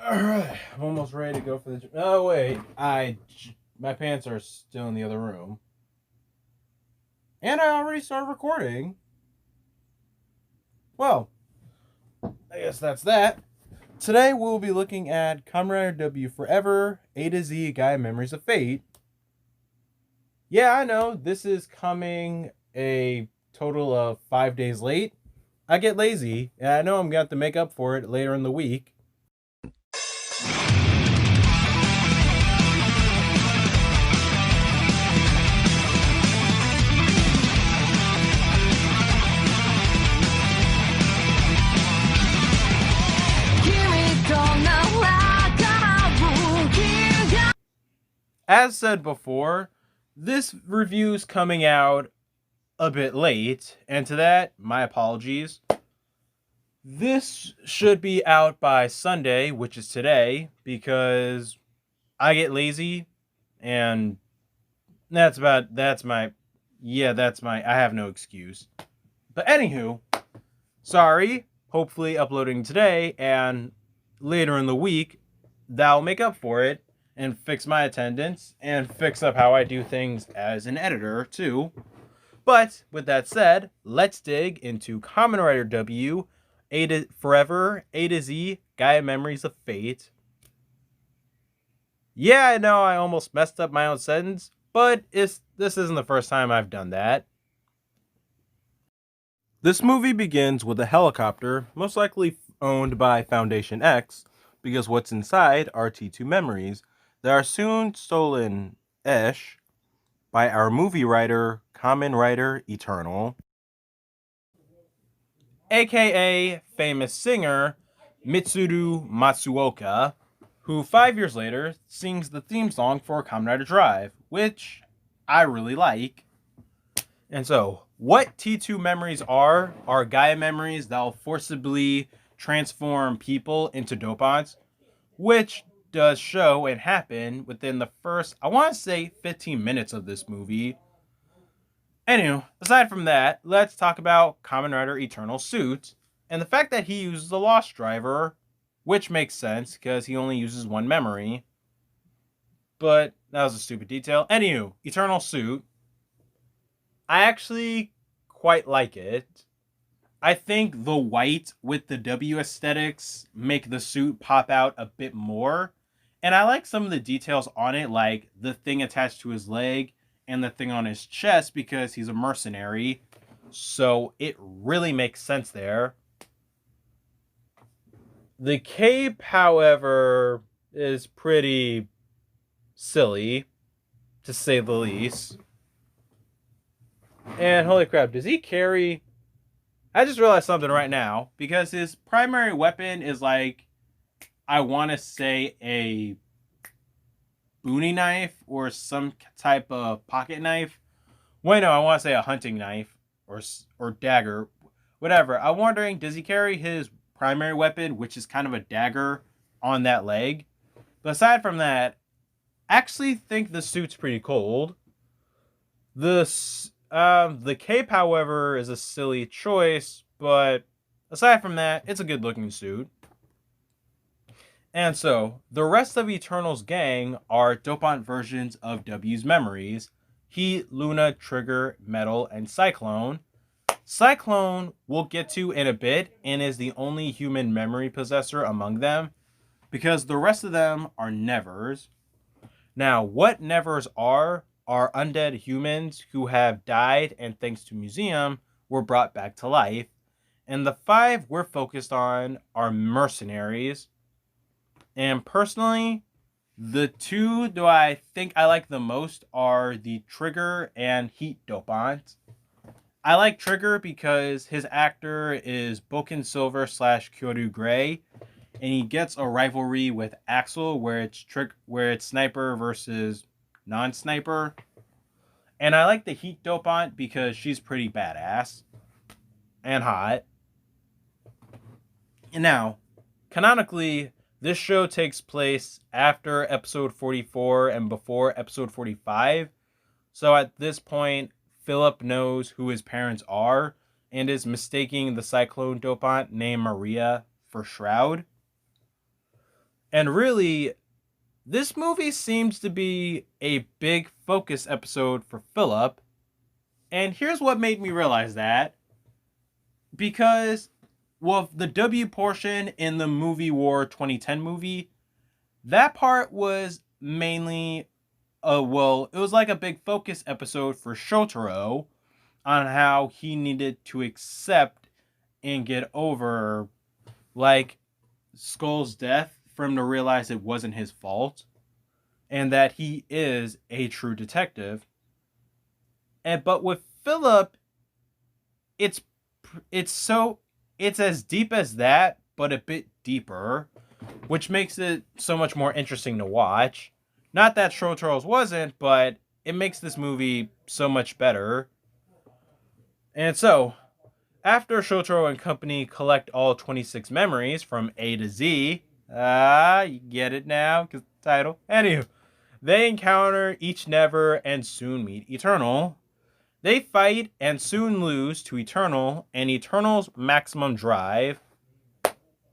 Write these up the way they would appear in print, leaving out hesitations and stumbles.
Alright, I'm almost ready to go for the gym. Oh, wait. My pants are still in the other room. And I already started recording. Well, I guess that's that. Today we'll be looking at KamenRider W Forever, A to Z Gaia Memories of Fate. Yeah, I know, this is coming a total of 5 days late. I get lazy, and I know I'm going to have to make up for it later in the week. As said before, this review's coming out a bit late, and to that, my apologies. This should be out by Sunday, which is today, because I get lazy, and I have no excuse. But anywho, sorry, hopefully uploading today, and later in the week, that'll make up for it, and fix my attendance, and fix up how I do things as an editor, too. But, with that said, let's dig into KamenRider W, Forever, A to Z, Gaia Memories of Fate. Yeah, I know I almost messed up my own sentence, but this isn't the first time I've done that. This movie begins with a helicopter, most likely owned by Foundation X, because what's inside are T2 memories that are soon stolen-ish by our movie writer, KamenRider Eternal, aka famous singer Mitsuru Matsuoka, who 5 years later sings the theme song for KamenRider Drive, which I really like. And so, what T2 memories are Gaia memories that will forcibly transform people into Dopants, which does show and happen within the first, I want to say, 15 minutes of this movie. Anyway, aside from that, let's talk about KamenRider Eternal's suit, and the fact that he uses the Lost Driver, which makes sense, because he only uses one memory. But that was a stupid detail. Anywho, Eternal suit. I actually quite like it. I think the white with the W aesthetics make the suit pop out a bit more. And I like some of the details on it, like the thing attached to his leg and the thing on his chest, because he's a mercenary. So it really makes sense there. The cape, however, is pretty silly, to say the least. And holy crap, does he carry... I just realized something right now, because his primary weapon is like, I want to say a bowie knife or some type of pocket knife. Wait, no, I want to say a hunting knife or dagger, whatever. I'm wondering, does he carry his primary weapon, which is kind of a dagger, on that leg? But aside from that, I actually think the suit's pretty cold. The cape, however, is a silly choice, but aside from that, it's a good looking suit. And so, the rest of Eternal's gang are Dopant versions of W's memories: Heat, Luna, Trigger, Metal, and Cyclone. Cyclone we'll get to in a bit, and is the only human memory possessor among them, because the rest of them are Nevers. Now, what Nevers are undead humans who have died and, thanks to Museum, were brought back to life. And the 5 we're focused on are mercenaries. And personally, the 2 that I think I like the most are the Trigger and Heat Dopant. I like Trigger because his actor is Boken Silver / Kyoru Gray, and he gets a rivalry with Axel where it's sniper versus non-sniper. And I like the Heat Dopant because she's pretty badass and hot. And now, canonically, this show takes place after episode 44 and before episode 45. So at this point, Philip knows who his parents are and is mistaking the Cyclone Dopant named Maria for Shroud. And really, this movie seems to be a big focus episode for Philip. And here's what made me realize that. Because, well, the W portion in the Movie War 2010 movie, that part was mainly, it was like a big focus episode for Shotaro on how he needed to accept and get over, like, Skull's death for him to realize it wasn't his fault and that he is a true detective. But with Philip, it's it's as deep as that, but a bit deeper, which makes it so much more interesting to watch. Not that Shotaro's wasn't, but it makes this movie so much better. And so, after Shotaro and company collect all 26 memories from A to Z, you get it now, because title. Anywho, they encounter each Never and soon meet Eternal. They fight and soon lose to Eternal and Eternal's maximum drive.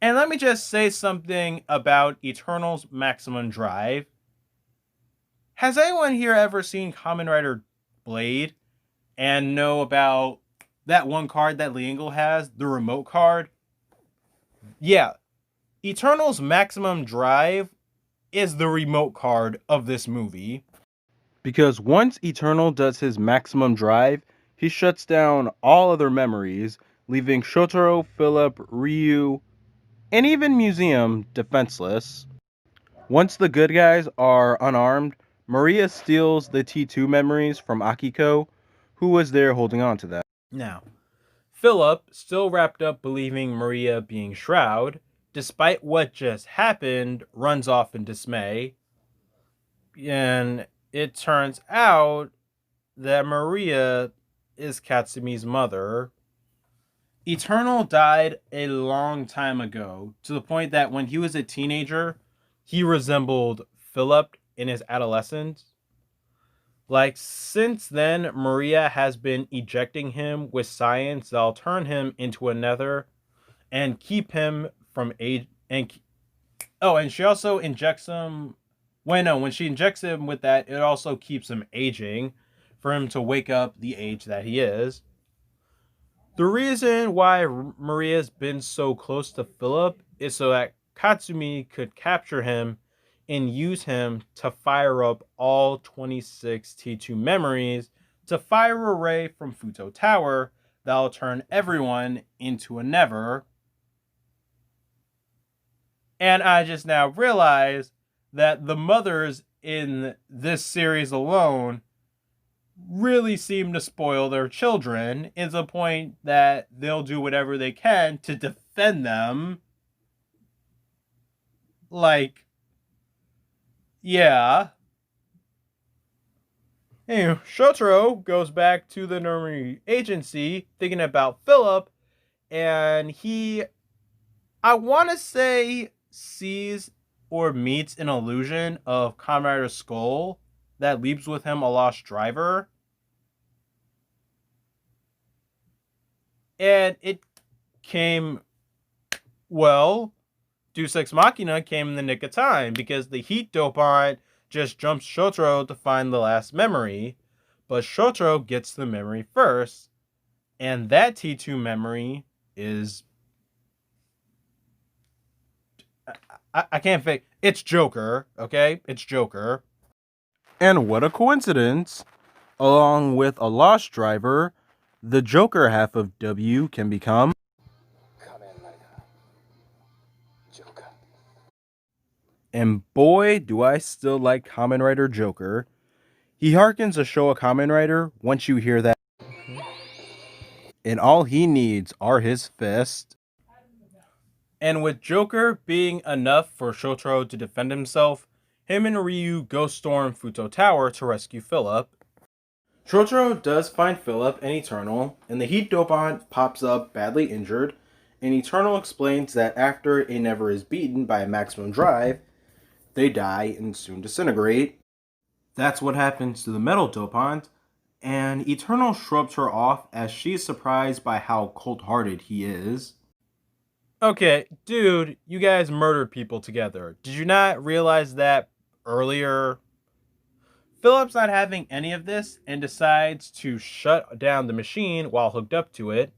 And let me just say something about Eternal's maximum drive. Has anyone here ever seen KamenRider Blade and know about that one card that Liangle has, the remote card? Yeah, Eternal's maximum drive is the remote card of this movie. Because once Eternal does his maximum drive, he shuts down all other memories, leaving Shotaro, Philip, Ryu, and even Museum defenseless. Once the good guys are unarmed, Maria steals the T2 memories from Akiko, who was there holding on to them. Now, Philip, still wrapped up believing Maria being Shroud, despite what just happened, runs off in dismay. And it turns out that Maria is Katsumi's mother. Eternal died a long time ago, to the point that when he was a teenager, he resembled Philip in his adolescence. Like, since then, Maria has been ejecting him with science that'll turn him into another and keep him from age. And she also injects him. When she injects him with that, it also keeps him aging for him to wake up the age that he is. The reason why Maria's been so close to Philip is so that Katsumi could capture him and use him to fire up all 26 T2 memories to fire a ray from Futo Tower that'll turn everyone into a Never. And I just now realized that the mothers in this series alone really seem to spoil their children, to the point that they'll do whatever they can to defend them. Like, yeah. Anyway, Shotaro goes back to the Normie agency thinking about Philip, and he, I want to say, sees or meets an illusion of KamenRider Skull that leaves with him a lost driver. And it came, Deus Ex Machina came in the nick of time, because the heat dopant just jumps Shotaro to find the last memory, but Shotaro gets the memory first, and that T2 memory is... I can't fake. It's Joker, okay? It's Joker. And what a coincidence. Along with a lost driver, the Joker half of W can become KamenRider Joker. And boy, do I still like KamenRider Joker. He harkens a Showa KamenRider once you hear that. And all he needs are his fists. And with Joker being enough for Shotaro to defend himself, him and Ryu go storm Futo Tower to rescue Philip. Shotaro does find Philip and Eternal, and the heat dopant pops up badly injured, and Eternal explains that after a Never is beaten by a maximum drive, they die and soon disintegrate. That's what happens to the metal dopant, and Eternal shrubs her off as she's surprised by how cold-hearted he is. Okay, dude, you guys murdered people together. Did you not realize that earlier? Philip's not having any of this and decides to shut down the machine while hooked up to it.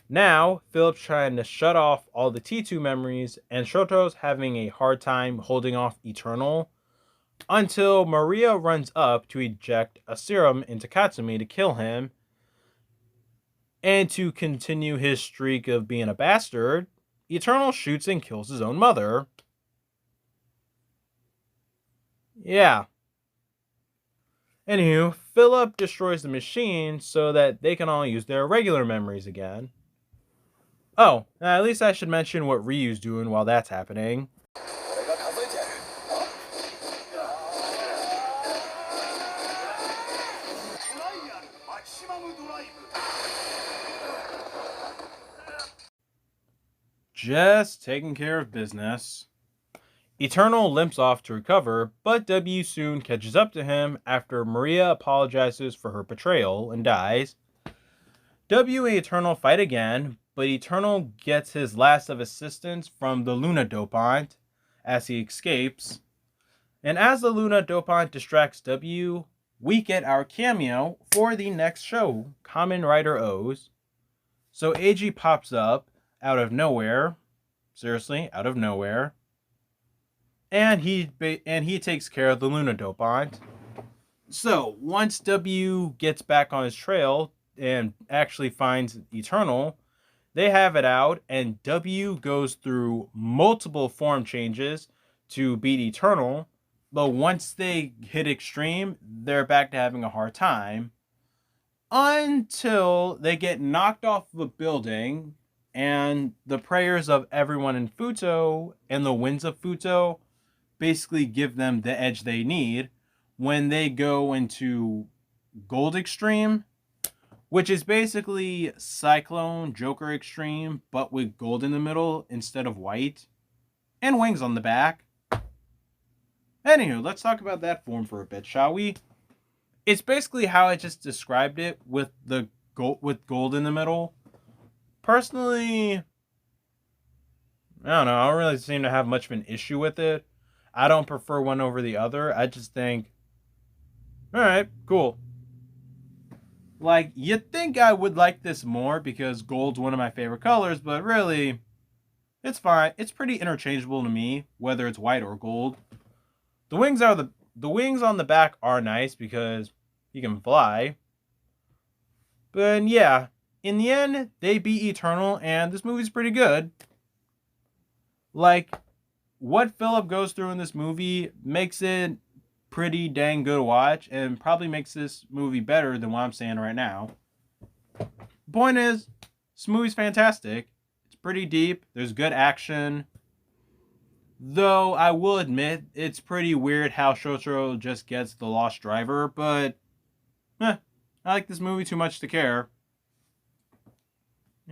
Now, Philip's trying to shut off all the T2 memories, and Shoto's having a hard time holding off Eternal until Maria runs up to eject a serum into Katsumi to kill him. And to continue his streak of being a bastard, Eternal shoots and kills his own mother. Yeah. Anywho, Philip destroys the machine so that they can all use their regular memories again. Oh, at least I should mention what Ryu's doing while that's happening. Just taking care of business. Eternal limps off to recover, but W soon catches up to him after Maria apologizes for her betrayal and dies. W and Eternal fight again, but Eternal gets his last of assistance from the Luna Dopant as he escapes. And as the Luna Dopant distracts W, we get our cameo for the next show, KamenRider O's. So AG pops up out of nowhere, seriously, out of nowhere, and he takes care of the Luna Dopant. So once W gets back on his trail and actually finds Eternal, they have it out, and W goes through multiple form changes to beat Eternal, but once they hit Extreme, they're back to having a hard time until they get knocked off of a building, and the prayers of everyone in Futo and the winds of Futo basically give them the edge they need when they go into Gold Extreme, which is basically Cyclone Joker Extreme, but with gold in the middle instead of white, and wings on the back. Anywho, let's talk about that form for a bit, shall we? It's basically how I just described it with the gold in the middle. Personally, I don't know. I don't really seem to have much of an issue with it. I don't prefer one over the other. I just think, all right, cool. Like, you'd think I would like this more because gold's one of my favorite colors, but really, it's fine. It's pretty interchangeable to me, whether it's white or gold. The wings on the back are nice because you can fly. But yeah, in the end, they beat Eternal, and this movie's pretty good. Like, what Philip goes through in this movie makes it pretty dang good to watch, and probably makes this movie better than what I'm saying right now. Point is, this movie's fantastic. It's pretty deep. There's good action. Though I will admit, it's pretty weird how Shotaro just gets the lost driver, but I like this movie too much to care.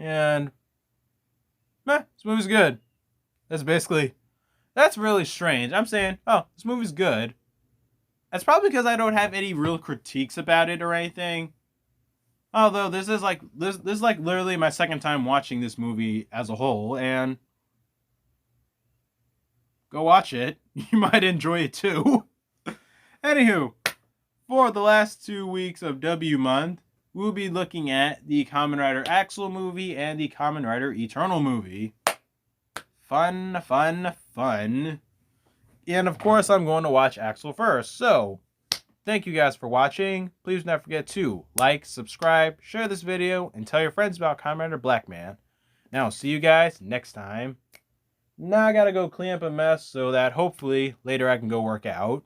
And this movie's good. That's really strange. I'm saying, oh, this movie's good. That's probably because I don't have any real critiques about it or anything. Although this is like literally my second time watching this movie as a whole, and go watch it. You might enjoy it too. Anywho, for the last 2 weeks of W month, we'll be looking at the KamenRider Axel movie and the KamenRider Eternal movie. Fun, fun, fun. And of course, I'm going to watch Axel first. So, thank you guys for watching. Please don't forget to like, subscribe, share this video, and tell your friends about KamenRider Blackman. Now, I'll see you guys next time. Now I gotta go clean up a mess so that hopefully later I can go work out.